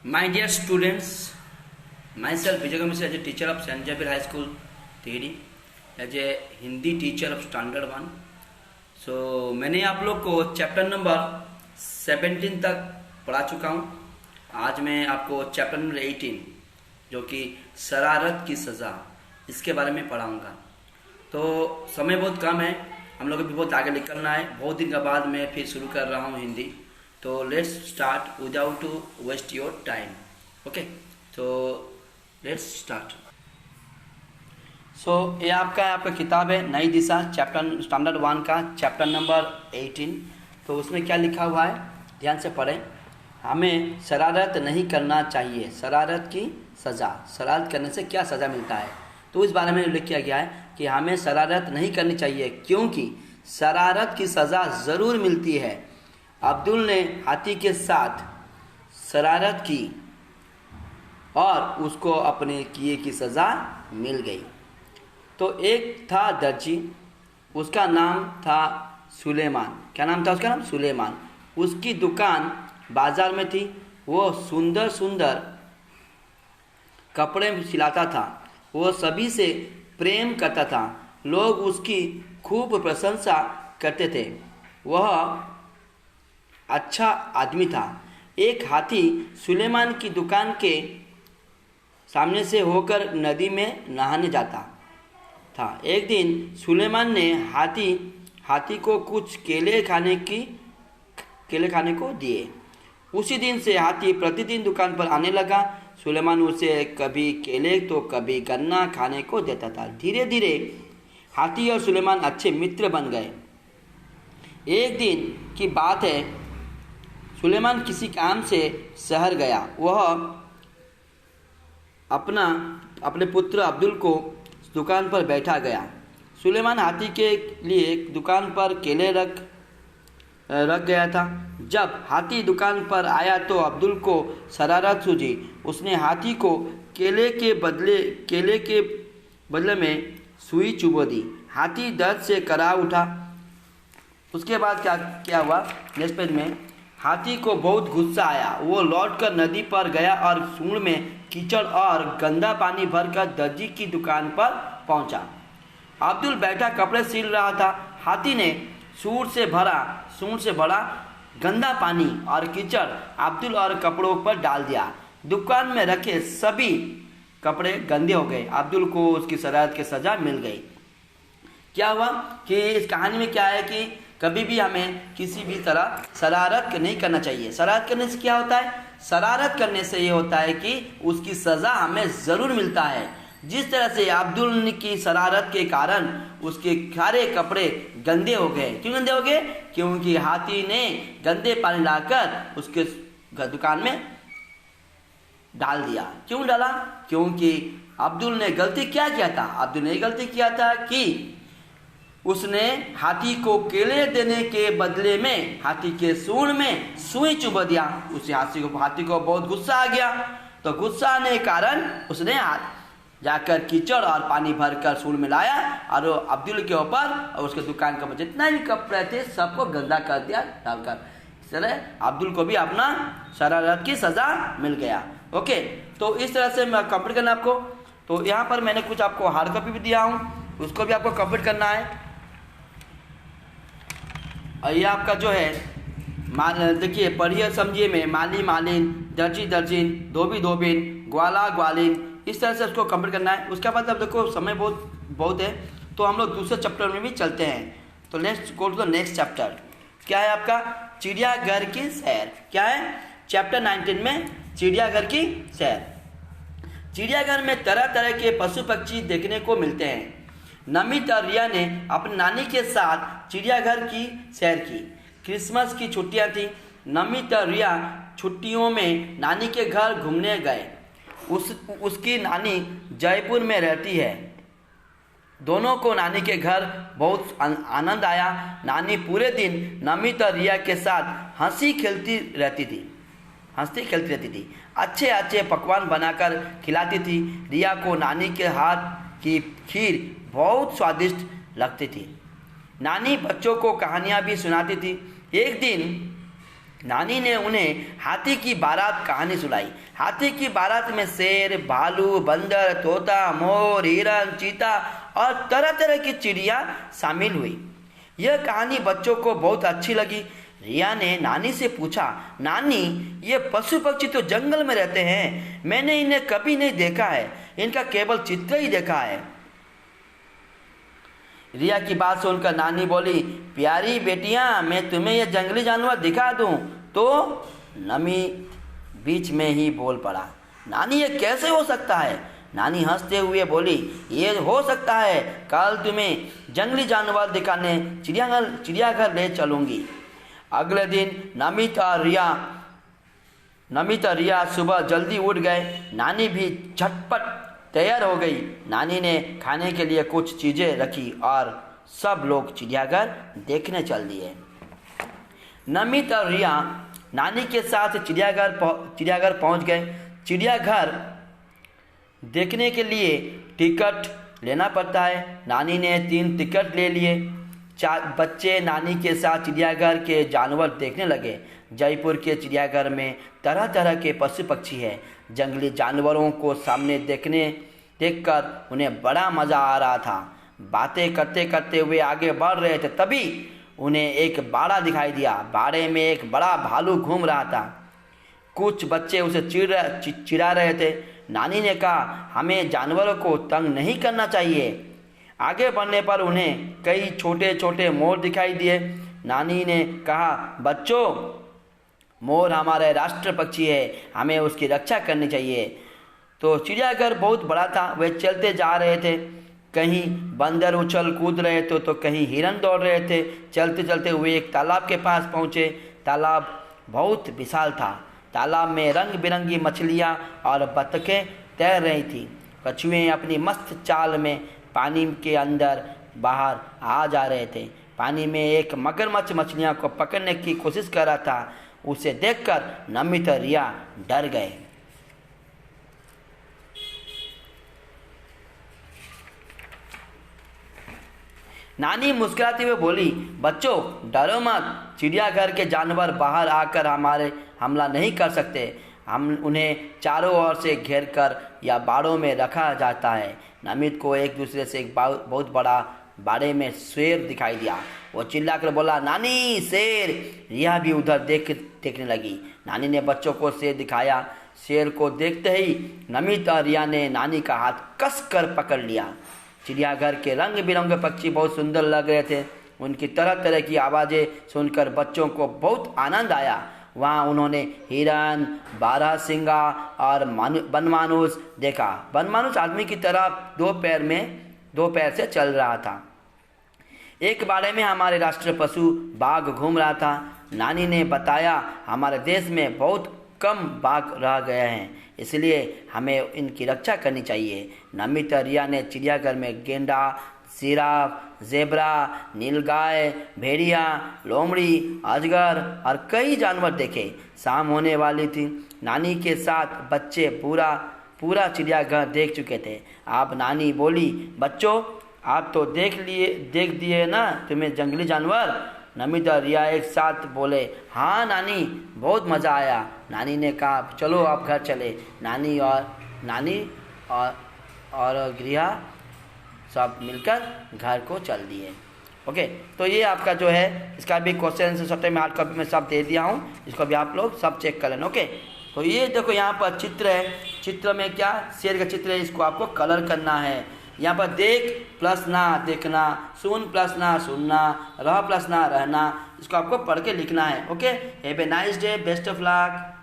My dear students, myself Vijay Kamesha as a teacher of St. Xavier High School, Tehri, as a Hindi teacher of Standard 1. So मैंने आप लोग को chapter number 17 तक पढ़ा चुका हूँ. आज मैं आपको चैप्टर नंबर 18 जो कि शरारत की सज़ा इसके बारे में पढ़ाऊँगा. तो समय बहुत कम है, हम लोग को भी बहुत आगे निकलना है. बहुत दिन के बाद मैं फिर शुरू कर रहा हूँ हिंदी. तो let's start without to waste your time. Okay, तो लेट्स स्टार्ट. सो ये आपका किताब है नई दिशा, चैप्टर स्टैंडर्ड 1 का चैप्टर नंबर 18. तो उसमें क्या लिखा हुआ है, ध्यान से पढ़ें. हमें शरारत नहीं करना चाहिए, शरारत की सज़ा, शरारत करने से क्या सज़ा मिलता है. तो इस बारे में उल्लेख किया गया है कि हमें शरारत नहीं करनी चाहिए क्योंकि शरारत की सज़ा ज़रूर मिलती है. अब्दुल ने हाथी के साथ शरारत की और उसको अपने किए की सज़ा मिल गई. तो एक था दर्जी, उसका नाम था सुलेमान. क्या नाम था उसका? नाम सुलेमान. उसकी दुकान बाजार में थी. वो सुंदर सुंदर कपड़े सिलाता था. वो सभी से प्रेम करता था. लोग उसकी खूब प्रशंसा करते थे. वह अच्छा आदमी था. एक हाथी सुलेमान की दुकान के सामने से होकर नदी में नहाने जाता था. एक दिन सुलेमान ने हाथी को कुछ केले खाने को दिए. उसी दिन से हाथी प्रतिदिन दुकान पर आने लगा. सुलेमान उसे कभी केले तो कभी गन्ना खाने को देता था. धीरे धीरे हाथी और सुलेमान अच्छे मित्र बन गए. एक दिन की बात है, सुलेमान किसी काम से शहर गया. वह अपने पुत्र अब्दुल को दुकान पर बैठा गया. सुलेमान हाथी के लिए दुकान पर केले रख गया था. जब हाथी दुकान पर आया तो अब्दुल को शरारत सूझी. उसने हाथी को केले के बदले में सुई चुभो दी. हाथी दर्द से करा उठा. उसके बाद क्या हुआ, नेक्स्ट पेज में, हाथी को बहुत गुस्सा आया. वो लौटकर नदी पर गया और सूंड में कीचड़ और गंदा पानी भरकर दर्जी की दुकान पर पहुंचा. अब्दुल बैठा कपड़े सिल रहा था. हाथी ने सूंड से भरा गंदा पानी और कीचड़ अब्दुल और कपड़ों पर डाल दिया. दुकान में रखे सभी कपड़े गंदे हो गए. अब्दुल को उसकी शरारत की सजा मिल गई. क्या हुआ कि इस कहानी में क्या है कि कभी भी हमें किसी भी तरह शरारत नहीं करना चाहिए. शरारत करने से क्या होता है? शरारत करने से ये होता है कि उसकी सज़ा हमें ज़रूर मिलता है. जिस तरह से अब्दुल की शरारत के कारण उसके सारे कपड़े गंदे हो गए. क्यों गंदे हो गए? क्योंकि हाथी ने गंदे पानी लाकर उसके दुकान में डाल दिया. क्यों डाला? क्योंकि अब्दुल ने गलती क्या किया था? अब्दुल ने गलती किया था कि उसने हाथी को केले देने के बदले में हाथी के सूंड में सुई चुभा दिया. उसे हाथी को बहुत गुस्सा आ गया. तो गुस्सा आने के कारण उसने जाकर कीचड़ और पानी भरकर सूंड में लाया और अब्दुल के ऊपर और उसके दुकान का जितना भी कपड़े थे सबको गंदा कर दिया डालकर. इस तरह अब्दुल को भी अपना शरारत की सज़ा मिल गया. ओके, तो इस तरह से मैं कंप्लीट करना आपको. तो यहाँ पर मैंने कुछ आपको हार्ड कॉपी भी दिया हूँ, उसको भी आपको कंप्लीट करना है. और ये आपका जो है देखिए, पढ़िए समझिए में माली मालिन, दर्जी दर्जिन, धोबी धोबिन, ग्वाला ग्वालिन, इस तरह से उसको कंप्लीट करना है. उसके बाद अब देखो समय बहुत है, तो हम लोग दूसरे चैप्टर में भी चलते हैं. तो let's go to the next chapter. क्या है आपका? चिड़ियाघर की सैर. क्या है? चैप्टर 19 में चिड़ियाघर की सैर. चिड़ियाघर में तरह तरह के पशु पक्षी देखने को मिलते हैं. नमित और रिया ने अपनी नानी के साथ चिड़ियाघर की सैर की. क्रिसमस की छुट्टियां थी. नमित और रिया छुट्टियों में नानी के घर घूमने गए. उसकी नानी जयपुर में रहती है. दोनों को नानी के घर बहुत आनंद आया. नानी पूरे दिन नमित और रिया के साथ हंसी खेलती रहती थी. अच्छे अच्छे पकवान बनाकर खिलाती थी. रिया को नानी के हाथ की खीर बहुत स्वादिष्ट लगती थी. नानी बच्चों को कहानियाँ भी सुनाती थी. एक दिन नानी ने उन्हें हाथी की बारात कहानी सुनाई। हाथी की बारात में शेर, भालू, बंदर, तोता, मोर, हिरन, चीता और तरह तरह की चिड़िया शामिल हुई। यह कहानी बच्चों को बहुत अच्छी लगी। रिया ने नानी से पूछा, नानी, ये पशु पक्षी तो जंगल में रहते हैं, मैंने इन्हें कभी नहीं देखा है, इनका केवल चित्र ही देखा है। रिया की बात सुनकर नानी बोली, प्यारी बेटियां, मैं तुम्हें ये जंगली जानवर दिखा दूं। तो नमित बीच में ही बोल पड़ा, नानी, ये कैसे हो सकता है? नानी हंसते हुए बोली, ये हो सकता है, कल तुम्हें जंगली जानवर दिखाने चिड़ियाघर ले चलूंगी। अगले दिन नमित और रिया सुबह जल्दी उठ गए। नानी भी झटपट तैयार हो गई। नानी ने खाने के लिए कुछ चीज़ें रखी और सब लोग चिड़ियाघर देखने चल दिए। नमित और रिया नानी के साथ चिड़ियाघर पहुंच गए। चिड़ियाघर देखने के लिए टिकट लेना पड़ता है। नानी ने 3 टिकट ले लिए। 4 बच्चे नानी के साथ चिड़ियाघर के जानवर देखने लगे। जयपुर के चिड़ियाघर में तरह तरह के पशु पक्षी हैं। जंगली जानवरों को सामने देखकर उन्हें बड़ा मज़ा आ रहा था। बातें करते करते वे आगे बढ़ रहे थे, तभी उन्हें एक बाड़ा दिखाई दिया। बाड़े में एक बड़ा भालू घूम रहा था। कुछ बच्चे उसे चिढ़ा रहे थे। नानी ने कहा, हमें जानवरों को तंग नहीं करना चाहिए। आगे बढ़ने पर उन्हें कई छोटे छोटे मोर दिखाई दिए। नानी ने कहा, बच्चों, मोर हमारे राष्ट्र पक्षी है, हमें उसकी रक्षा करनी चाहिए। तो चिड़ियाघर बहुत बड़ा था। वे चलते जा रहे थे। कहीं बंदर उछल कूद रहे थे तो कहीं हिरन दौड़ रहे थे। चलते चलते वे एक तालाब के पास पहुँचे। तालाब बहुत विशाल था। तालाब में रंग बिरंगी मछलियाँ और बतखें तैर रही थी। कछुए अपनी मस्त चाल में पानी के अंदर बाहर आ जा रहे थे। पानी में एक मगरमच्छ मछलियाँ को पकड़ने की कोशिश कर रहा था। उसे देखकर नमित और रिया डर गए। नानी मुस्कुराते हुए बोली, बच्चों, डरो मत, चिड़ियाघर के जानवर बाहर आकर हमारे हमला नहीं कर सकते। हम उन्हें चारों ओर से घेर कर या बाड़ों में रखा जाता है। नमित को एक दूसरे से एक बहुत बड़ा बाड़े में शेर दिखाई दिया। वो चिल्लाकर बोला, नानी, शेर। रिया भी उधर देखने लगी। नानी ने बच्चों को शेर दिखाया। शेर को देखते ही नमित और रिया ने नानी का हाथ कस कर पकड़ लिया। चिड़ियाघर के रंग बिरंगे पक्षी बहुत सुंदर लग रहे थे। उनकी तरह तरह की आवाज़ें सुनकर बच्चों को बहुत आनंद आया। वहाँ उन्होंने हिरन, बारहसिंगा और बनमानुस देखा। बनमानुस आदमी की तरह 2 पैर से चल रहा था। एक बाड़े में हमारे राष्ट्रीय पशु बाघ घूम रहा था। नानी ने बताया, हमारे देश में बहुत कम बाघ रह गए हैं, इसलिए हमें इनकी रक्षा करनी चाहिए। नमित और रिया ने चिड़ियाघर में गेंडा, जिराफ, जेब्रा, नीलगाय, भेड़िया, लोमड़ी, अजगर और कई जानवर देखे। शाम होने वाली थी। नानी के साथ बच्चे पूरा चिड़ियाघर देख चुके थे। अब नानी बोली, बच्चों, आप तो देख दिए ना तुम्हें जंगली जानवर? नमित और रिया एक साथ बोले, हाँ नानी, बहुत मज़ा आया। नानी ने कहा, चलो आप घर चले। नानी और रिया सब मिलकर घर को चल दिए। ओके, तो ये आपका जो है इसका भी क्वेश्चन आंसर सॉफ्टवेयर में हार्ड कॉपी में सब दे दिया हूँ। इसको भी आप लोग सब चेक कर लेना। ओके, तो ये देखो यहाँ पर चित्र है। चित्र में क्या शेर का चित्र है, इसको आपको कलर करना है। यहाँ पर देख प्लस ना देखना, सुन प्लस ना सुनना, रह प्लस ना रहना, इसको आपको पढ़ के लिखना है। Okay, have a nice day, best of luck.